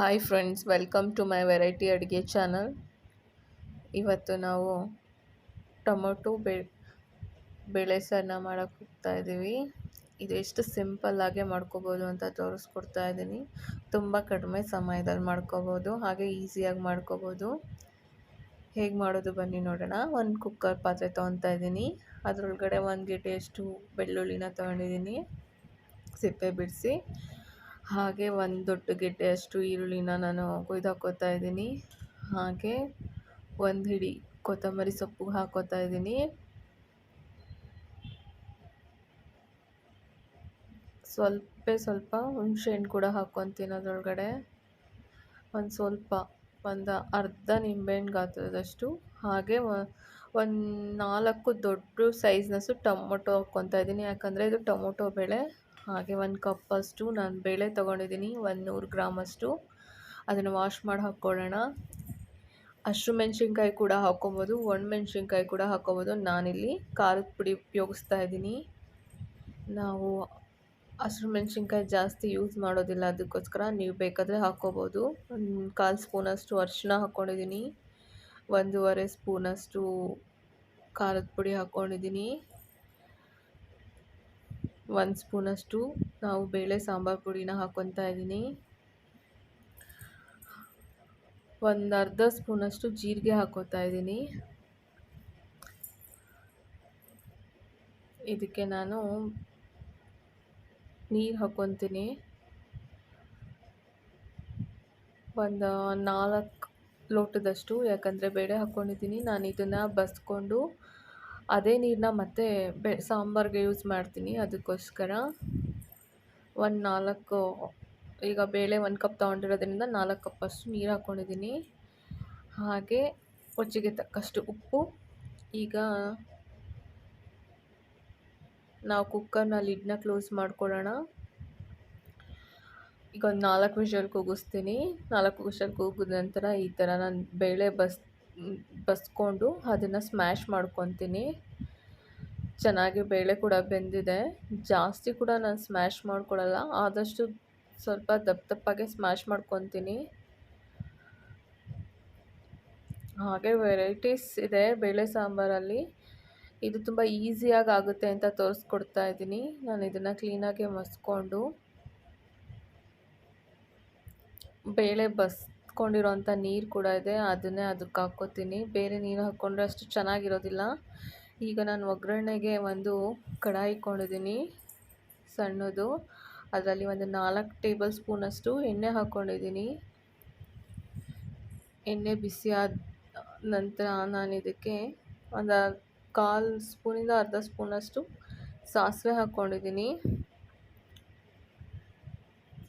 Hi friends, welcome to my variety ಅಡುಗೆ channel. ಇವತ್ತು ನಾವು ಟೊಮೊಟೊ ಬೇಳೆ ಸಾರನ್ನ ಮಾಡೋಕ್ಕೆ ಹೋಗ್ತಾ ಇದ್ದೀವಿ. ಇದು ಎಷ್ಟು ಸಿಂಪಲ್ಲಾಗೆ ಮಾಡ್ಕೋಬೋದು ಅಂತ ತೋರಿಸ್ಕೊಡ್ತಾ ಇದ್ದೀನಿ. ತುಂಬ ಕಡಿಮೆ ಸಮಯದಲ್ಲಿ ಮಾಡ್ಕೋಬೋದು, ಹಾಗೆ ಈಸಿಯಾಗಿ ಮಾಡ್ಕೋಬೋದು. ಹೇಗೆ ಮಾಡೋದು ಬನ್ನಿ ನೋಡೋಣ. ಒಂದು ಕುಕ್ಕರ್ ಪಾತ್ರೆ ತೊಗೊತಾ ಇದ್ದೀನಿ. ಅದರೊಳಗಡೆ 1 ಗೆಡ್ಡೆಯಷ್ಟು ಬೆಳ್ಳುಳ್ಳಿನ ತೊಗೊಂಡಿದ್ದೀನಿ, ಸಿಪ್ಪೆ ಬಿಡಿಸಿ. ಹಾಗೆ ಒಂದು ದೊಡ್ಡ ಗೆಡ್ಡೆಯಷ್ಟು ಈರುಳ್ಳಿನ ನಾನು ಕೊಯ್ದು ಹಾಕ್ಕೋತಾ ಇದ್ದೀನಿ. ಹಾಗೆ ಒಂದು ಹಿಡಿ ಕೊತ್ತಂಬರಿ ಸೊಪ್ಪು ಹಾಕ್ಕೋತಾ ಇದ್ದೀನಿ. ಸ್ವಲ್ಪ ಹುಣಸೆಹಣ್ಣು ಕೂಡ ಹಾಕ್ಕೊತೀನಿ ಅದರೊಳಗಡೆ. ಒಂದು ಅರ್ಧ ನಿಂಬೆಹಣ್ಣು ಗಾತ್ರದಷ್ಟು. ಹಾಗೆ ಒಂದು 4 ದೊಡ್ಡ ಸೈಜ್ನಷ್ಟು ಟೊಮೊಟೊ ಹಾಕ್ಕೊತಾ ಇದ್ದೀನಿ, ಯಾಕಂದರೆ ಇದು ಟೊಮೊಟೊ ಬೇಳೆ. ಹಾಗೆ 1 ಕಪ್ಪಷ್ಟು ನಾನು ಬೇಳೆ ತೊಗೊಂಡಿದ್ದೀನಿ, 100 ಗ್ರಾಮಷ್ಟು. ಅದನ್ನು ವಾಶ್ ಮಾಡಿ ಹಾಕ್ಕೊಳ್ಳೋಣ. ಹಸಿಮೆಣ್ಸಿನ್ಕಾಯಿ ಕೂಡ ಹಾಕ್ಕೊಬೋದು, ಒಣಮೆಣ್ಸಿನ್ಕಾಯಿ ಕೂಡ ಹಾಕ್ಕೊಬೋದು. ನಾನಿಲ್ಲಿ ಖಾರದ ಪುಡಿ ಉಪಯೋಗಿಸ್ತಾ ಇದ್ದೀನಿ. ನಾವು ಹಸಿಮೆಣ್ಸಿನ್ಕಾಯಿ ಜಾಸ್ತಿ ಯೂಸ್ ಮಾಡೋದಿಲ್ಲ, ಅದಕ್ಕೋಸ್ಕರ ನೀವು ಬೇಕಾದರೆ ಹಾಕ್ಕೋಬೋದು. 1/4 ಸ್ಪೂನಷ್ಟು ಅರಿಶಿನ ಹಾಕ್ಕೊಂಡಿದ್ದೀನಿ, 1.5 ಸ್ಪೂನಷ್ಟು ಖಾರದ ಪುಡಿ ಹಾಕ್ಕೊಂಡಿದ್ದೀನಿ, 1 ಸ್ಪೂನಷ್ಟು ನಾವು ಬೇಳೆ ಸಾಂಬಾರು ಪುಡಿನ ಹಾಕ್ಕೊತಾ ಇದ್ದೀನಿ, ಒಂದು ಅರ್ಧ ಸ್ಪೂನಷ್ಟು ಜೀರಿಗೆ ಹಾಕ್ಕೋತಾ ಇದ್ದೀನಿ. ಇದಕ್ಕೆ ನಾನು ನೀರು ಹಾಕ್ಕೊತೀನಿ. ಒಂದು 4 ಲೋಟದಷ್ಟು, ಯಾಕಂದರೆ ಬೇಳೆ ಹಾಕ್ಕೊಂಡಿದ್ದೀನಿ. ನಾನು ಇದನ್ನು ಬಸ್ಕೊಂಡು ಅದೇ ನೀರನ್ನ ಮತ್ತೆ ಸಾಂಬಾರಿಗೆ ಯೂಸ್ ಮಾಡ್ತೀನಿ, ಅದಕ್ಕೋಸ್ಕರ ಒಂದು 4, ಈಗ ಬೇಳೆ 1 ಕಪ್ ತೊಗೊಂಡಿರೋದ್ರಿಂದ 4 ಕಪ್ಪಷ್ಟು ನೀರು ಹಾಕ್ಕೊಂಡಿದ್ದೀನಿ. ಹಾಗೆ ರುಚಿಗೆ ತಕ್ಕಷ್ಟು ಉಪ್ಪು. ಈಗ ನಾವು ಕುಕ್ಕರ್ನ ಲಿಡ್ನ ಕ್ಲೋಸ್ ಮಾಡ್ಕೊಳ್ಳೋಣ. ಈಗ ಒಂದು 4 ವಿಷಲ್ ಕೂಗಿಸ್ತೀನಿ. 4 ವಿಷಲ್ ಕೂಗಿದ ನಂತರ ಈ ಥರ ನಾನು ಬೇಳೆ ಬಸ್ಕೊಂಡು ಅದನ್ನು ಸ್ಮ್ಯಾಶ್ ಮಾಡ್ಕೊತೀನಿ. ಚೆನ್ನಾಗಿ ಬೇಳೆ ಕೂಡ ಬೆಂದಿದೆ. ಜಾಸ್ತಿ ಕೂಡ ನಾನು ಸ್ಮ್ಯಾಶ್ ಮಾಡ್ಕೊಳ್ಳಲ್ಲ, ಆದಷ್ಟು ಸ್ವಲ್ಪ ದಪ್ಪಗೆ ಸ್ಮ್ಯಾಶ್ ಮಾಡ್ಕೊತೀನಿ. ಹಾಗೆ ವೆರೈಟೀಸ್ ಇದೆ ಬೇಳೆ ಸಾಂಬಾರಲ್ಲಿ. ಇದು ತುಂಬ ಈಸಿಯಾಗಿ ಆಗುತ್ತೆ ಅಂತ ತೋರಿಸ್ಕೊಡ್ತಾ ಇದ್ದೀನಿ. ನಾನು ಇದನ್ನು ಕ್ಲೀನಾಗಿ ಮಸ್ಕೊಂಡು ಬೇಳೆ ಬಸ್ಕೊಂಡಿರೋಂಥ ನೀರು ಕೂಡ ಇದೆ, ಅದನ್ನೇ ಅದಕ್ಕೆ ಹಾಕ್ಕೋತೀನಿ. ಬೇರೆ ನೀರು ಹಾಕ್ಕೊಂಡ್ರೆ ಅಷ್ಟು ಚೆನ್ನಾಗಿರೋದಿಲ್ಲ. ಈಗ ನಾನು ಒಗ್ಗರಣೆಗೆ ಒಂದು ಕಡಾಯಿ ಇಟ್ಕೊಂಡಿದ್ದೀನಿ ಸಣ್ಣದು. ಅದರಲ್ಲಿ ಒಂದು 4 ಟೇಬಲ್ ಸ್ಪೂನಷ್ಟು ಎಣ್ಣೆ ಹಾಕ್ಕೊಂಡಿದ್ದೀನಿ. ಎಣ್ಣೆ ಬಿಸಿ ಆದ ನಂತರ ನಾನು ಇದಕ್ಕೆ ಒಂದು 1/4 ಸ್ಪೂನಿಂದ ಅರ್ಧ ಸ್ಪೂನಷ್ಟು ಸಾಸಿವೆ ಹಾಕ್ಕೊಂಡಿದ್ದೀನಿ.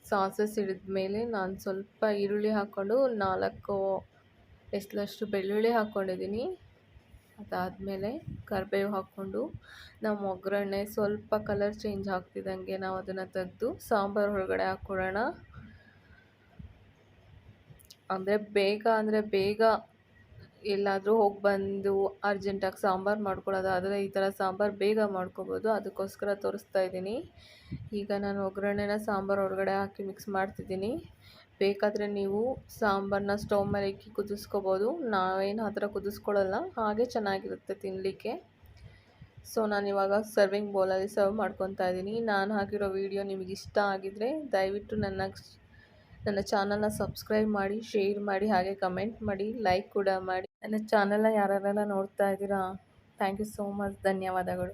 ಸಾಸಿವೆ ಸಿಡಿದ ಮೇಲೆ ನಾನು ಸ್ವಲ್ಪ ಈರುಳ್ಳಿ ಹಾಕ್ಕೊಂಡು 4 ಎಸ್ಲಷ್ಟು ಬೆಳ್ಳುಳ್ಳಿ ಹಾಕ್ಕೊಂಡಿದ್ದೀನಿ. ಅದಾದಮೇಲೆ ಕರಿಬೇವು ಹಾಕ್ಕೊಂಡು ನಮ್ಮ ಒಗ್ಗರಣೆ ಸ್ವಲ್ಪ ಕಲರ್ ಚೇಂಜ್ ಆಗ್ತಿದ್ದಂಗೆ ನಾವು ಅದನ್ನು ತೆಗೆದು ಸಾಂಬಾರು ಒಳಗಡೆ ಹಾಕ್ಕೊಳ್ಳೋಣ. ಅಂದರೆ ಬೇಗ ಎಲ್ಲಾದರೂ ಹೋಗಿ ಬಂದು ಅರ್ಜೆಂಟಾಗಿ ಸಾಂಬಾರು ಮಾಡ್ಕೊಳ್ಳೋದಾದರೆ ಈ ಥರ ಸಾಂಬಾರು ಬೇಗ ಮಾಡ್ಕೋಬೋದು, ಅದಕ್ಕೋಸ್ಕರ ತೋರಿಸ್ತಾ ಇದ್ದೀನಿ. ಈಗ ನಾನು ಒಗ್ಗರಣೆನ ಸಾಂಬಾರು ಒಳಗಡೆ ಹಾಕಿ ಮಿಕ್ಸ್ ಮಾಡ್ತಿದ್ದೀನಿ. ಬೇಕಾದರೆ ನೀವು ಸಾಂಬಾರನ್ನ ಸ್ಟವ್ ಮೇಲೆ ಇಕ್ಕಿ ಕುದಿಸ್ಕೋಬೋದು. ನಾವೇನು ಆ ಥರ ಕುದಿಸ್ಕೊಳ್ಳಲ್ಲ, ಹಾಗೆ ಚೆನ್ನಾಗಿರುತ್ತೆ ತಿನ್ನಲಿಕ್ಕೆ. ಸೊ ನಾನಿವಾಗ ಸರ್ವಿಂಗ್ ಬೌಲಲ್ಲಿ ಸರ್ವ್ ಮಾಡ್ಕೊತಾ ಇದ್ದೀನಿ. ನಾನು ಹಾಕಿರೋ ವಿಡಿಯೋ ನಿಮಗೆ ಇಷ್ಟ ಆಗಿದರೆ ದಯವಿಟ್ಟು ನನ್ನ ಚಾನಲ್ನ ಸಬ್ಸ್ಕ್ರೈಬ್ ಮಾಡಿ, ಶೇರ್ ಮಾಡಿ, ಹಾಗೆ ಕಮೆಂಟ್ ಮಾಡಿ, ಲೈಕ್ ಕೂಡ ಮಾಡಿ. ನನ್ನ ಚಾನಲ್ನ ಯಾರೆಲ್ಲ ನೋಡ್ತಾ ಇದ್ದೀರಾ, ಥ್ಯಾಂಕ್ ಯು ಸೋ ಮಚ್, ಧನ್ಯವಾದಗಳು.